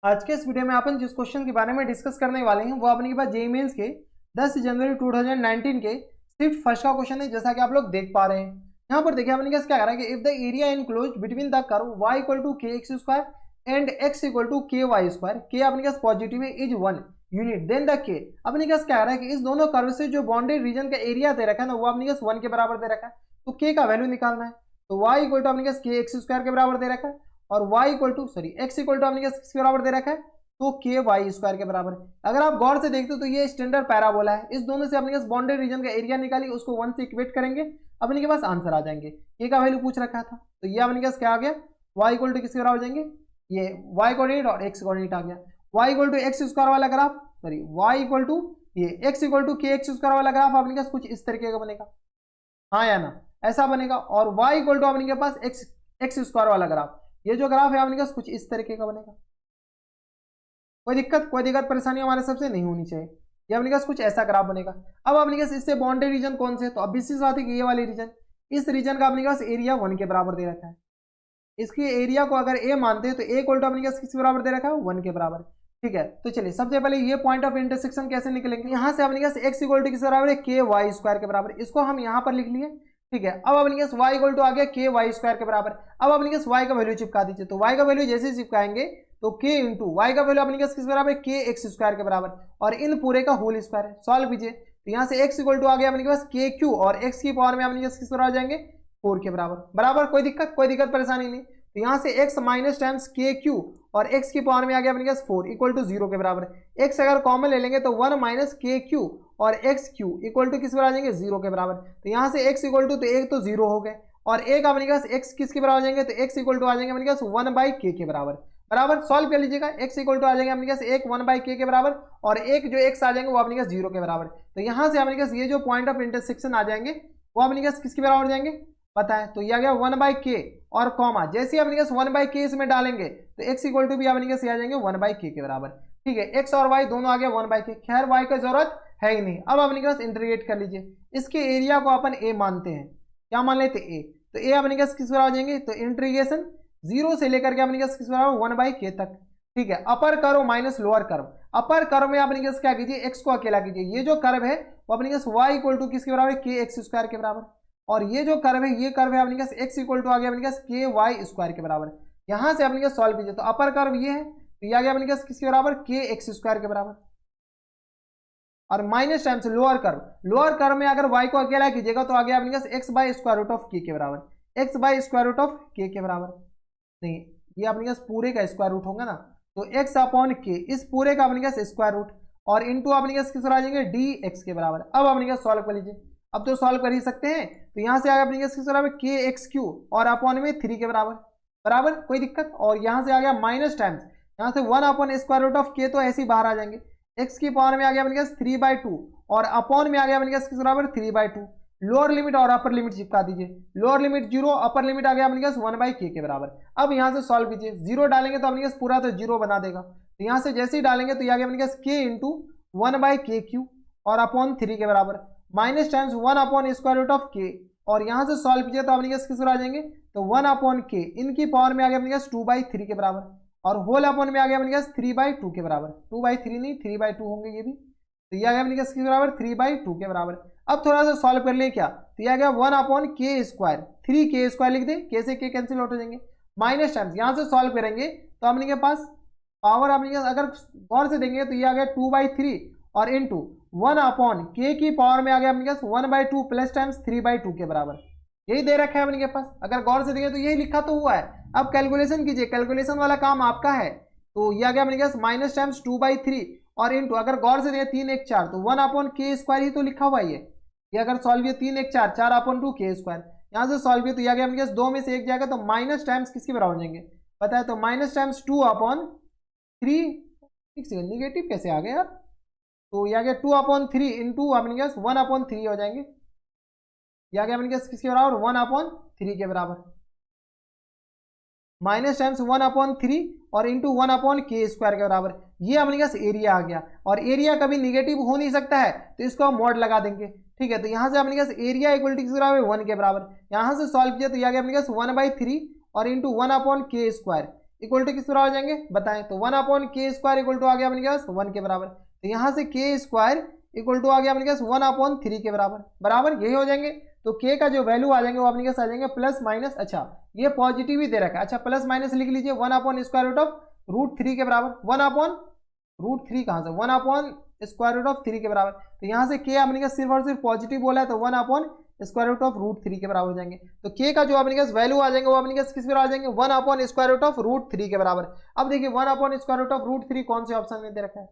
आज के इस वीडियो में अपन जिस क्वेश्चन के बारे में डिस्कस करने वाले हैं वो अपने के पास जेईई मेंस के 10 जनवरी 2019 के सिर्फ फर्स्ट का क्वेश्चन है, जैसा कि आप लोग देख पा रहे हैं। यहाँ पर देखिए अपने पास क्या करा है कि if the area enclosed between the curve y equal to k x square and x equal to k y square, k अपने पास पॉजिटिव है, is 1 unit, then the k अपने पास क्या करा है कि इस दोनों कर्व से जो बाउंडेड रीजन का एरिया दे रखा है ना वो अपने पास 1 के बराबर दे रखा है। तो के का वैल्यू निकालना है, तो y इक्वल टू अपने पास के एक्स स्क्वायर के बराबर दे रखा है और y equal to x equal to अपने पास किसके बराबर दे रखा है, तो के वाई स्क्वायर के बराबर है। अगर आप गौर से देखते हो तो ये स्टैंडर्ड पैराबोला है, इस दोनों से अपने पास बाउंडेड रीजन का एरिया निकाली, उसको 1 से इक्वेट करेंगे, अपने के पास आंसर आ जाएंगे। के का वैल्यू पूछ रखा था तो ये अपने पास क्या आ गया, y इक्वल टू किसके बराबर हो जाएंगे, ये y कोऑर्डिनेट और x कोऑर्डिनेट आ गया। y equal to x square वाला graph, sorry y equal to ये x equal to k x square वाला ग्राफ अपने पास कुछ इस तरीके का बनेगा, हाँ या ना, ऐसा बनेगा। और y इक्वल टू अपने के पास एक्स स्क्वायर वाला ग्राफ, ये जो ग्राफ है अपने पास कुछ इस तरीके का बनेगा। कोई दिक्कत परेशानी हमारे सबसे नहीं होनी चाहिए। ये अपने पास कुछ ऐसा ग्राफ बनेगा। अब अपने पास इससे बाउंडेड रीजन कौन से है, तो अब इसी बात है कि ये वाले रीजन, इस रीजन का अपने पास एरिया 1 के बराबर दे रखा है। इसके एरिया को अगर ए मानते हैं तो ए इक्वल टू अपने पास किस बराबर दे रखा है, 1 के बराबर। ठीक है, तो चलिए सबसे पहले ये पॉइंट ऑफ इंटरसेक्शन कैसे निकलेंगे, यहाँ से अपने पास एक्स इक्वल टू किस बराबर है, के वाई स्क्वायर के बराबर, इसको हम यहाँ पर लिख लिए। ठीक है, अब अपने पास y इक्वल टू आ गया के वाई स्क्वायर के बराबर। अब अपने पास y का वैल्यू चिपका दीजिए, तो y का वैल्यू जैसे चिपकाएंगे तो k इंटू वाई का वैल्यू अपने पास किस बराबर, के एक्स स्क्वायर के बराबर, और इन पूरे का होल स्क्वायर है। सॉल्व कीजिए तो यहाँ से x इक्वल टू आ गया अपने पास के क्यू और x की पावर में अपने पास किस बराबर आ जाएंगे, 4 के बराबर। बराबर, कोई दिक्कत परेशानी नहीं। तो यहाँ से x माइनस टाइम्स के क्यू और x की पावर में आ गया अपने पास 4 इक्वल टू 0 के बराबर। x अगर कॉमन ले लेंगे तो 1 माइनस के क्यू और एक्स क्यू इक्वल टू किस पर आ जाएंगे, 0 के बराबर। तो यहाँ से x इक्वल टू, तो एक तो 0 हो गए और एक अपने पास x किसके बराबर आ जाएंगे, तो x इक्वल टू आ जाएंगे अपने पास 1 बाई के बराबर। बराबर, सॉल्व कर लीजिएगा, x इक्वल टू आ जाएंगे अपने पास 1 बाई के बराबर और एक जो x आ जाएंगे वो अपने पास 0 के बराबर। तो यहाँ से अपने पास ये जो पॉइंट ऑफ इंटरसेक्शन आ जाएंगे वो अपने पास किसके बराबर जाएंगे पता है, तो ये आ गया 1 बाई के और कॉमा, जैसे ही अपने पास 1 बाई के इसमें डालेंगे तो x इक्वल टू भी अपने पास आ जाएंगे 1 बाई के बराबर। ठीक है, x और y दोनों आ गया 1 बाई के, खैर y की जरूरत है ही नहीं। अब अपने पास इंटीग्रेट कर लीजिए, इसके एरिया को अपन a मानते हैं, क्या मान लेते a, तो a अपने पास किस बराबर आ जाएंगे, तो इंटीग्रेशन 0 से लेकर के अपने पास किस बराबर 1 बाई के तक। ठीक है, upper curve minus lower curve, upper curve में अपने पास क्या कीजिए, x को अकेला कीजिए, ये जो कर्व है वो अपने पास y इक्वल टू किसके बराबर, के एक्स स्क्वायर के बराबर, और ये जो कर्व है ये कर्व है अपने पास x इक्वल टू आ गया अपने पास के वाई स्क्वायर के बराबर। यहाँ से अपने पास सॉल्व कीजिए तो अपर कर्व ये है, तो ये आ गया अपने पास किसके बराबर, के एक्स स्क्वायर के बराबर, और माइनस टाइम से लोअर कर्व में अगर y को अकेला कीजिएगा तो आ गया अपने पास x by square root of के बराबर, x by square root of के बराबर, नहीं ये अपने पास पूरे का स्क्वायर रूट होगा ना, तो x अपॉन के, इस पूरे का अपने पास स्क्वायर रूट और इनटू अपने पास किस आ जाएंगे डी एक्स के बराबर। अब अपने पास सॉल्व कर लीजिए, अब तो सॉल्व कर ही सकते हैं, तो यहाँ से आगे अपने पास किस बराबर, के एक्स क्यू और अपॉन में 3 के बराबर, बराबर कोई दिक्कत। और यहाँ से आ गया माइनस टाइम्स, यहाँ से 1 अपॉन स्क्वायर रूट ऑफ के, तो ऐसे ही बाहर आ जाएंगे, x की पावर में आ गया अपने पास 3/2 और अपॉन में आ गया अपने पास किस बराबर 3/2। लोअर लिमिट और अपर लिमिट चिपका दीजिए, लोअर लिमिट 0, अपर लिमिट आ गया अपने पास 1 बाई के बराबर। अब यहाँ से सॉल्व कीजिए, 0 डालेंगे तो अपने पास पूरा तो 0 बना देगा, तो यहाँ से जैसे ही डालेंगे तो ये आ गया अपने पास के इंटू 1 बाई के क्यू और अपॉन 3 के बराबर, minus times 1 upon square root of के, और यहाँ से सॉल्व कीजिए तो अपने पास किस आ जाएंगे, तो 1 अपॉन के, इनकी पावर में आ गया अपने पास 2/3 के बराबर, और होल अपॉन में आ गया अपने पास 3/2 के बराबर, 2/3 नहीं 3/2 होंगे ये भी, तो ये आ गया अपने पास किस बराबर 3/2 के बराबर। अब थोड़ा सा सॉल्व कर ले क्या, तो ये आ गया 1 अपॉन के स्क्वायर, 3 के स्क्वायर लिख दें, के से के कैंसिल आउट हो जाएंगे, माइनस टाइम्स यहाँ से सॉल्व करेंगे तो अपने के पास पावर अपने के अगर गौर से देंगे तो ये आ गया 2/3 और इंटू 1 अपॉन के की पावर में आ गया अपने पास 1/2 प्लस टाइम्स 3/2 के बराबर, यही दे रखा है अपने के पास, अगर गौर से देंगे तो यही लिखा तो हुआ है। अब कैलकुलेशन कीजिए, कैलकुलेशन वाला काम आपका है, तो ये आ गया अपने पास माइनस टाइम्स 2/3 और इंटू अगर गौर से देंगे 3 1 4, तो 1 अपॉन के स्क्वायर ही तो लिखा हुआ है ये अगर सॉल्व किया 3 1 4, 4 अपॉन 2 के स्क्वायर, यहाँ से सॉल्व किया तो ये आ गया अपने पास 2 में से एक जाएगा तो माइनस टाइम्स किसके बराबर हो जाएंगे पता है, तो माइनस टाइम्स 2 अपॉन 3, निगेटिव कैसे आ गया यार, तो ये आ गया 2 अपॉन 3 इंटू अपने पास 1 अपॉन 3 हो जाएंगे, ये आ गया अपने पास किसके बराबर 1 अपॉन 3 के बराबर, माइनस टाइम्स 1 अपॉन 3 और इंटू 1 अपॉन के स्क्वायर के बराबर, ये अपने पास एरिया आ गया, और एरिया कभी निगेटिव हो नहीं सकता है तो इसको हम मॉड लगा देंगे। ठीक है, तो यहाँ से अपने पास एरिया इक्वल टू किस बराबर 1 के बराबर, यहाँ से सॉल्व किया तो ये आ गया अपने पास 1/3 और इंटू 1 अपॉन के स्क्वायर, इक्वल टू किस बराबर हो जाएंगे बताएं, तो 1/k² इक्वल टू आ गया अपने पास 1 के बराबर। तो यहाँ से k² इक्वल टू आ गया अपने पास 1/3 के बराबर, बराबर यही हो जाएंगे। तो k का जो वैल्यू आ जाएंगे वो अपने पास आ जाएंगे प्लस माइनस, अच्छा ये पॉजिटिव ही दे रखा है, अच्छा प्लस माइनस लिख लीजिए 1/√3 के बराबर, 1/√3 कहाँ से 1/√3 के बराबर। तो यहाँ से k अपने पास सिर्फ और सिर्फ पॉजिटिव बोला है तो 1/√3 के बराबर हो जाएंगे। तो k का जो अपने पास वैल्यू आ जाएंगे वो अपने पास किस बराबर आ जाएंगे 1/√3 के बराबर। अब देखिए 1/√3 कौन से ऑप्शन में दे रखा है,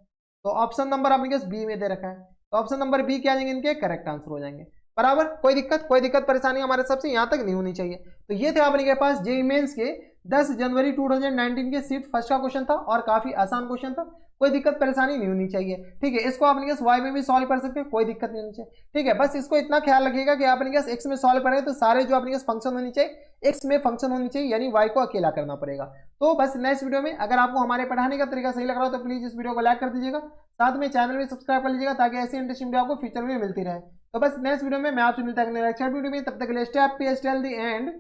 तो ऑप्शन नंबर अपने पास बी में दे रखा है, तो ऑप्शन नंबर बी क्या आ जाएंगे इनके करेक्ट आंसर हो जाएंगे, बराबर। कोई दिक्कत परेशानी हमारे सबसे यहाँ तक नहीं होनी चाहिए। तो ये थे अपने के पास जेईई मेंस के 10 जनवरी 2019 के शिफ्ट फर्स्ट का क्वेश्चन था और काफी आसान क्वेश्चन था, कोई दिक्कत परेशानी नहीं होनी चाहिए, ठीक है। इसको अपने पास वाई में भी सॉल्व कर सकते हैं, कोई दिक्कत नहीं होनी चाहिए, ठीक है। बस इसको इतना ख्याल रखिएगा कि अपने पास एक्स में सॉल्व करें तो सारे जो अपने पास फंक्शन होनी चाहिए एक्स में फंक्शन होनी चाहिए, यानी वाई को अकेला करना पड़ेगा। तो बस नेक्स्ट वीडियो में अगर आपको हमारे पढ़ाने का तरीका सही लग रहा हो तो प्लीज इस वीडियो को लाइक कर दीजिएगा, साथ में चैनल भी सब्सक्राइब कर लीजिएगा ताकि ऐसी इंटरेस्टिंग वीडियो आपको फ्यूचर में मिलती रहे। तो बस नेक्स्ट वीडियो में मैं आपसे मिलता है नेक्स्ट वीडियो में, तब तक के लिए stay happy, stay healthy and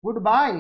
good bye.